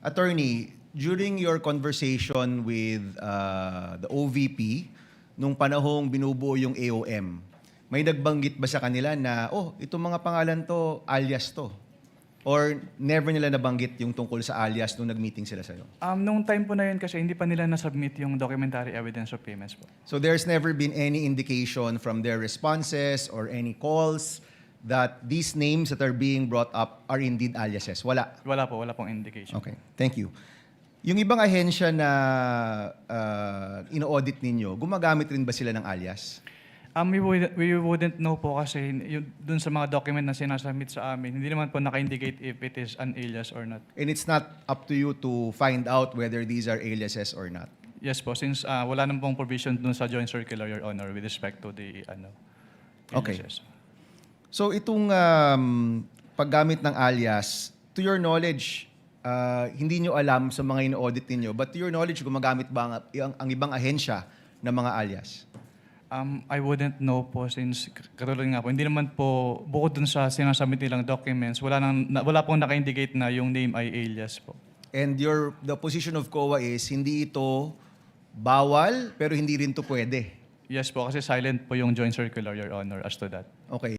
Attorney, during your conversation with the OVP, nung panahong binubuo yung AOM, may nagbanggit ba sa kanila na, oh, itong mga pangalan to, alias to? Or never nila nabanggit yung tungkol sa alias nung nag-meeting sila sa'yo? Nung time po na yun kasi hindi pa nila na-submit yung documentary evidence of payments po. So there's never been any indication from their responses or any calls that these names that are being brought up are indeed aliases? Wala? Wala pong indication. Okay, thank you. Yung ibang ahensya na ino-audit ninyo, gumagamit rin ba sila ng alias? We wouldn't know po kasi dun sa mga document na sinasubmit sa amin, hindi naman po naka-indicate if it is an alias or not. And it's not up to you to find out whether these are aliases or not? Yes po, since wala naman pong provision dun sa joint circular, Your Honor, with respect to the Okay. aliases. So itong paggamit ng alias, to your knowledge, hindi nyo alam sa mga ino-audit ninyo, but to your knowledge, gumagamit ba ang ibang ahensya ng mga alias? I wouldn't know po since katulad nga po, hindi naman po bukod dun sa sinasubmit nilang documents, wala pong naka-indicate na yung name ay alias po. And the position of COA is hindi ito bawal pero hindi rin to pwede. Yes po, kasi silent po yung joint circular, Your Honor, as to that. Okay.